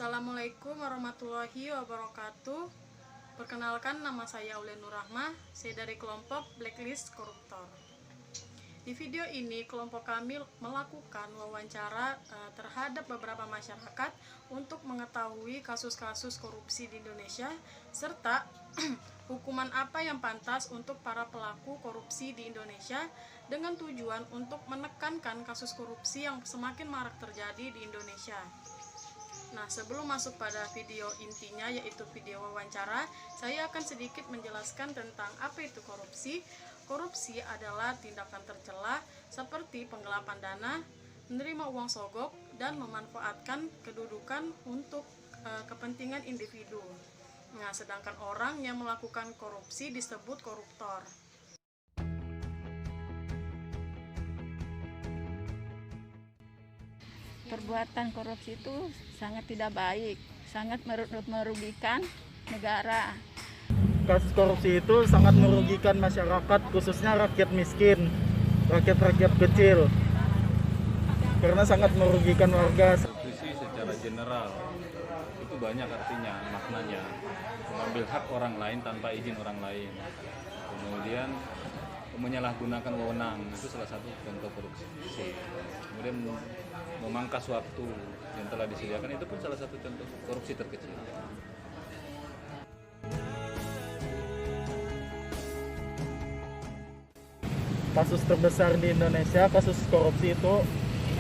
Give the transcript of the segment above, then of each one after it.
Assalamualaikum warahmatullahi wabarakatuh. Perkenalkan, nama saya Aulia Nur Rahmah. Saya dari kelompok Blacklist Koruptor. Di video ini kelompok kami melakukan wawancara terhadap beberapa masyarakat untuk mengetahui kasus-kasus korupsi di Indonesia serta hukuman apa yang pantas untuk para pelaku korupsi di Indonesia dengan tujuan untuk menekankan kasus korupsi yang semakin marak terjadi di Indonesia. Nah, sebelum masuk pada video intinya yaitu video wawancara, saya akan sedikit menjelaskan tentang apa itu korupsi. Korupsi adalah tindakan tercela seperti penggelapan dana, menerima uang sogok, dan memanfaatkan kedudukan untuk kepentingan individu. Nah, sedangkan orang yang melakukan korupsi disebut koruptor. Perbuatan korupsi itu sangat tidak baik, sangat merugikan negara. Kasus korupsi itu sangat merugikan masyarakat, khususnya rakyat miskin, rakyat kecil, karena sangat merugikan warga. Korupsi secara general itu banyak artinya, maknanya mengambil hak orang lain tanpa izin orang lain, kemudian menyalahgunakan wewenang, itu salah satu contoh korupsi. Kemudian memangkas waktu yang telah disediakan, itu pun salah satu contoh korupsi terkecil. Kasus terbesar di Indonesia, kasus korupsi itu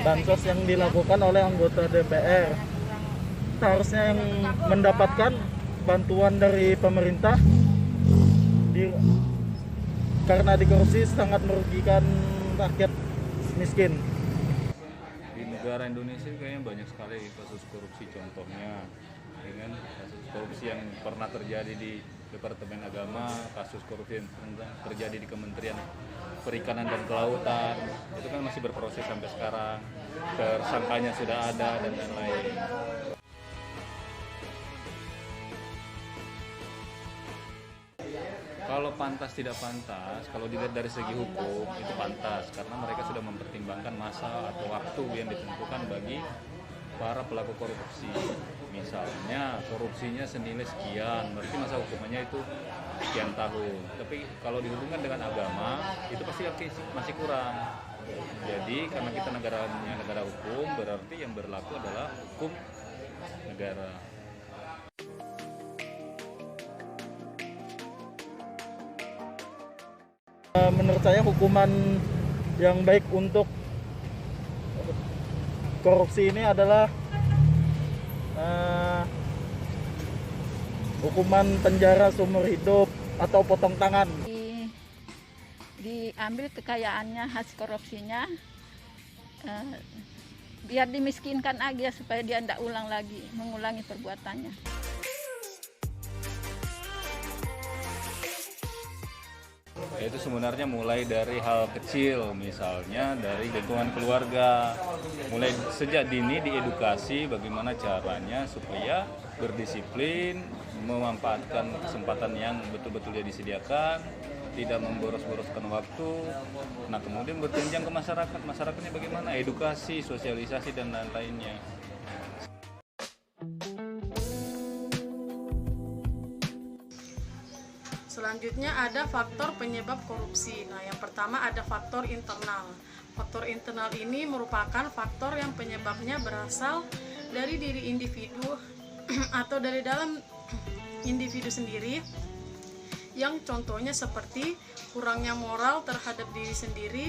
bansos yang dilakukan oleh anggota DPR. Seharusnya yang mendapatkan bantuan dari pemerintah karena dikorupsi sangat merugikan rakyat miskin. Di negara Indonesia kayaknya banyak sekali kasus korupsi, contohnya dengan kasus korupsi yang pernah terjadi di Departemen Agama, kasus korupsi yang terjadi di Kementerian Perikanan dan Kelautan, itu kan masih berproses sampai sekarang, tersangkanya sudah ada dan lain-lain. Kalau pantas tidak pantas, kalau dilihat dari segi hukum itu pantas karena mereka sudah mempertimbangkan masa atau waktu yang ditentukan bagi para pelaku korupsi. Misalnya korupsinya senilai sekian, berarti masa hukumannya itu sekian tahun. Tapi kalau dihubungkan dengan agama itu pasti masih kurang. Jadi karena kita negara hukum, berarti yang berlaku adalah hukum negara. Menurut saya hukuman yang baik untuk korupsi ini adalah hukuman penjara seumur hidup atau potong tangan. Diambil kekayaannya, hasil korupsinya, biar dimiskinkan aja supaya dia tidak mengulangi perbuatannya. Itu sebenarnya mulai dari hal kecil, misalnya dari lingkungan keluarga, mulai sejak dini diedukasi bagaimana caranya supaya berdisiplin, memanfaatkan kesempatan yang betul-betul dia disediakan, tidak memboros-boroskan waktu. Nah, kemudian berjenjang ke masyarakatnya bagaimana, edukasi, sosialisasi dan lain-lainnya. Selanjutnya ada faktor penyebab korupsi. Nah, yang pertama ada faktor internal. Faktor internal ini merupakan faktor yang penyebabnya berasal dari diri individu atau dari dalam individu sendiri, yang contohnya seperti kurangnya moral terhadap diri sendiri.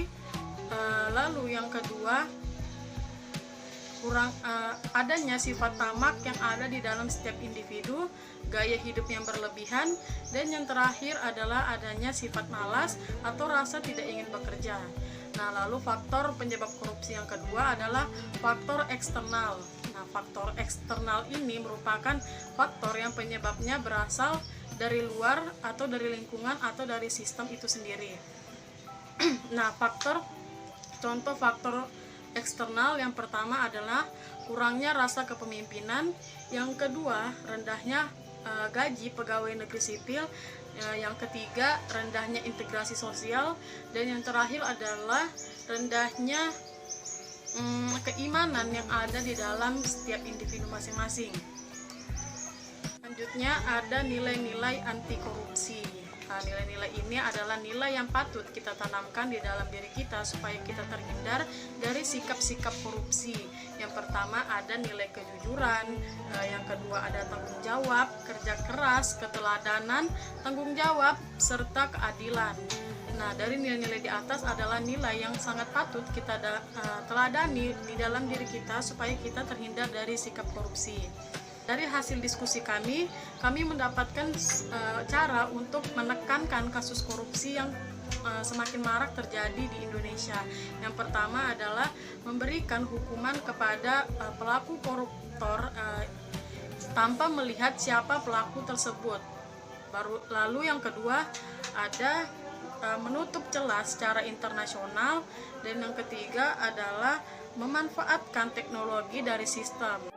Lalu yang kedua, adanya sifat tamak yang ada di dalam setiap individu, gaya hidup yang berlebihan, dan yang terakhir adalah adanya sifat malas atau rasa tidak ingin bekerja. Nah, lalu faktor penyebab korupsi yang kedua adalah faktor eksternal. Nah, faktor eksternal ini merupakan faktor yang penyebabnya berasal dari luar atau dari lingkungan atau dari sistem itu sendiri. Nah, contoh faktor eksternal yang pertama adalah kurangnya rasa kepemimpinan, yang kedua rendahnya gaji pegawai negeri sipil, yang ketiga rendahnya integrasi sosial, dan yang terakhir adalah rendahnya keimanan yang ada di dalam setiap individu masing-masing. Selanjutnya ada nilai-nilai anti korupsi. Nah, nilai-nilai ini adalah nilai yang patut kita tanamkan di dalam diri kita supaya kita terhindar dari sikap-sikap korupsi. Yang pertama ada nilai kejujuran, yang kedua ada tanggung jawab, kerja keras, keteladanan, tanggung jawab, serta keadilan. Nah, dari nilai-nilai di atas adalah nilai yang sangat patut kita teladani di dalam diri kita supaya kita terhindar dari sikap korupsi. Dari hasil diskusi kami mendapatkan cara untuk menekankan kasus korupsi yang semakin marak terjadi di Indonesia. Yang pertama adalah memberikan hukuman kepada pelaku koruptor tanpa melihat siapa pelaku tersebut. Lalu yang kedua ada menutup celah secara internasional, dan yang ketiga adalah memanfaatkan teknologi dari sistem.